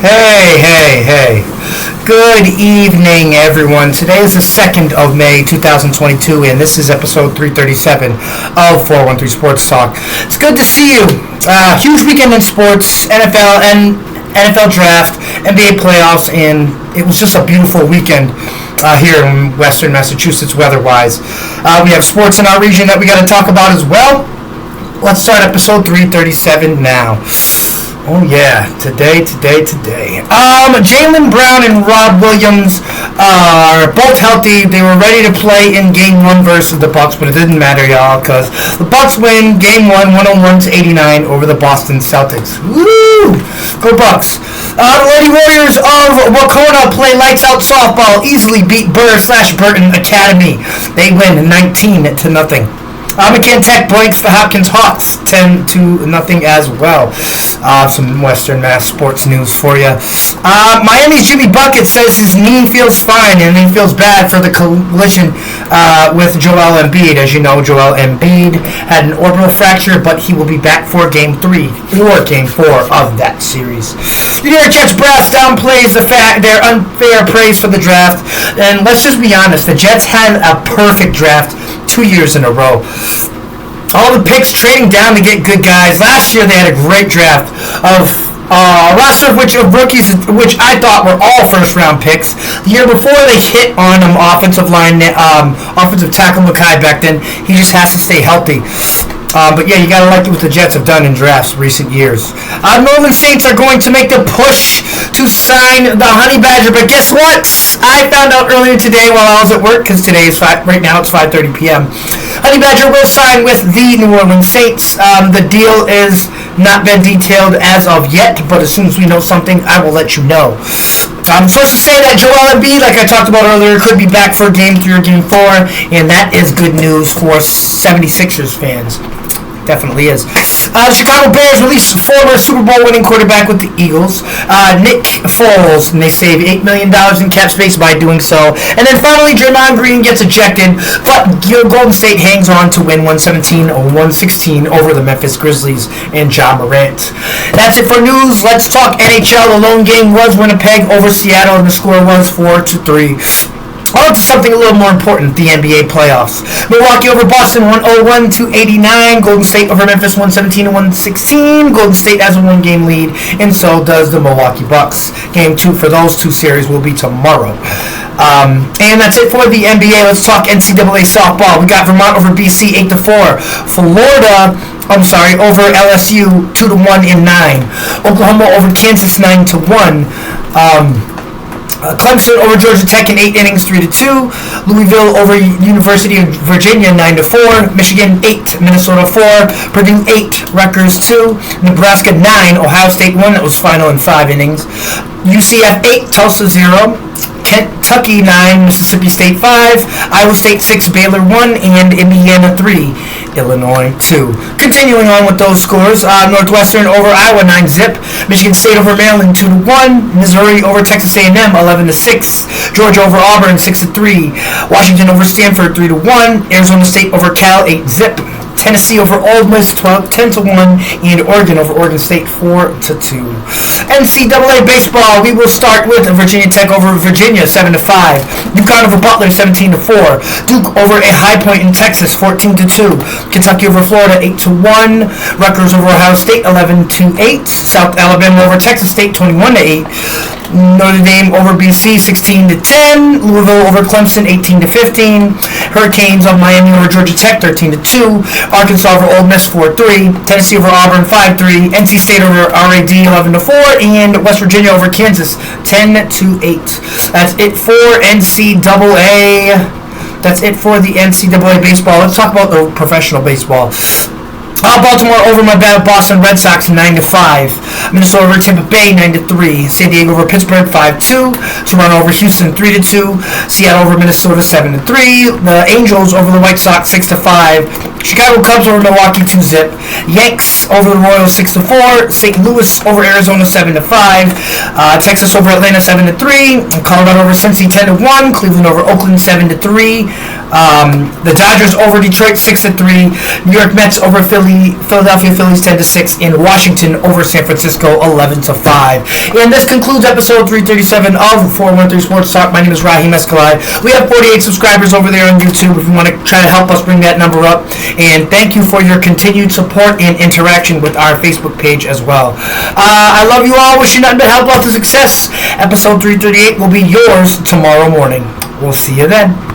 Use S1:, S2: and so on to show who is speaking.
S1: Hey. Good evening, everyone. Today is the 2nd of May, 2022, and this is episode 337 of 413 Sports Talk. It's good to see you. Huge weekend in sports, NFL draft, NBA playoffs, and it was just a beautiful weekend here in Western Massachusetts weather-wise. We have sports in our region that we got to talk about as well. Let's start episode 337 now. Oh yeah, today. Jaylen Brown and Rob Williams are both healthy. They were ready to play in Game 1 versus the Bucks, but it didn't matter, y'all, because the Bucks win Game 1, 101-89 over the Boston Celtics. Woo! Go Bucks. The Lady Warriors of Wacona play lights-out softball, easily beat Burton Academy. They win 19-0. McCann Tech breaks the Hopkins Hawks 10-0 as well. Some Western Mass sports news for you. Miami's Jimmy Bucket says his knee feels fine and he feels bad for the collision with Joel Embiid. As you know, Joel Embiid had an orbital fracture, but he will be back for Game 3 or Game 4 of that series. The New York Jets brass downplays their unfair praise for the draft. And let's just be honest, the Jets had a perfect draft 2 years in a row. All the picks trading down to get good guys. Last year they had a great draft of a roster of rookies, which I thought were all first-round picks. The year before they hit on offensive tackle Mekhi Becton. He just has to stay healthy. But yeah, you gotta like what the Jets have done in drafts recent years. Northern Saints are going to make the push to sign the Honey Badger, but guess what? I found out earlier today while I was at work, because right now it's 5:30 p.m. Honey Badger will sign with the New Orleans Saints. The deal is not been detailed as of yet, but as soon as we know something, I will let you know. Sources say that Joel Embiid, like I talked about earlier, could be back for Game 3 or Game 4, and that is good news for 76ers fans. Definitely is. The Chicago Bears release former Super Bowl winning quarterback with the Eagles, Nick Foles, and they save $8 million in cap space by doing so. And then finally, Draymond Green gets ejected, but Golden State hangs on to win 117-116 over the Memphis Grizzlies and Ja Morant. That's it for news. Let's talk NHL. The lone game was Winnipeg over Seattle, and the score was 4-3. On to something a little more important, the NBA playoffs. Milwaukee over Boston 101-89. Golden State over Memphis 117-116. Golden State has a one-game lead, and so does the Milwaukee Bucks. Game 2 for those two series will be tomorrow. And that's it for the NBA. Let's talk NCAA softball. We got Vermont over BC 8-4. Florida over LSU 2-1 in 9. Oklahoma over Kansas 9-1. Clemson over Georgia Tech in 8 innings, 3-2. Louisville over University of Virginia, 9-4. Michigan 8, Minnesota 4. Purdue 8, Rutgers 2. Nebraska 9, Ohio State 1. That was final in 5 innings. UCF 8, Tulsa 0. Kentucky 9, Mississippi State 5, Iowa State 6, Baylor 1, and Indiana 3, Illinois 2. Continuing on with those scores, Northwestern over Iowa 9-0, Michigan State over Maryland 2-1, Missouri over Texas A&M 11-6, Georgia over Auburn 6-3, Washington over Stanford 3-1, Arizona State over Cal 8-0. Tennessee over Ole Miss 10-1, and Oregon over Oregon State 4-2. NCAA baseball, we will start with Virginia Tech over Virginia 7-5, UConn over Butler 17-4, Duke over a High Point in Texas 14-2, Kentucky over Florida 8-1, Rutgers over Ohio State 11-8, South Alabama over Texas State 21-8. Notre Dame over BC 16-10, Louisville over Clemson 18-15, Hurricanes of Miami over Georgia Tech 13-2, Arkansas over Ole Miss 4-3, Tennessee over Auburn 5-3, NC State over RAD 11-4, and West Virginia over Kansas 10-8. That's it for NCAA. That's it for the NCAA baseball. Let's talk about the professional baseball. Baltimore over my Boston Red Sox 9-5. Minnesota over Tampa Bay 9-3. San Diego over Pittsburgh 5-2. Toronto over Houston 3-2. Seattle over Minnesota 7-3. The Angels over the White Sox 6-5. Chicago Cubs over Milwaukee 2-0. Yanks over the Royals 6-4. St. Louis over Arizona 7-5. Texas over Atlanta 7-3. Colorado over Cincy 10-1. Cleveland over Oakland 7-3. The Dodgers over Detroit 6-3. New York Mets over Philly the Philadelphia Phillies 10-6 in Washington over San Francisco 11-5. And this concludes episode 337 of 413 Sports Talk. My name is Raheem Escalade. We have 48 subscribers over there on YouTube if you want to try to help us bring that number up. And thank you for your continued support and interaction with our Facebook page as well. I love you all. Wish you nothing but health, wealth, and success. Episode 338 will be yours tomorrow morning. We'll see you then.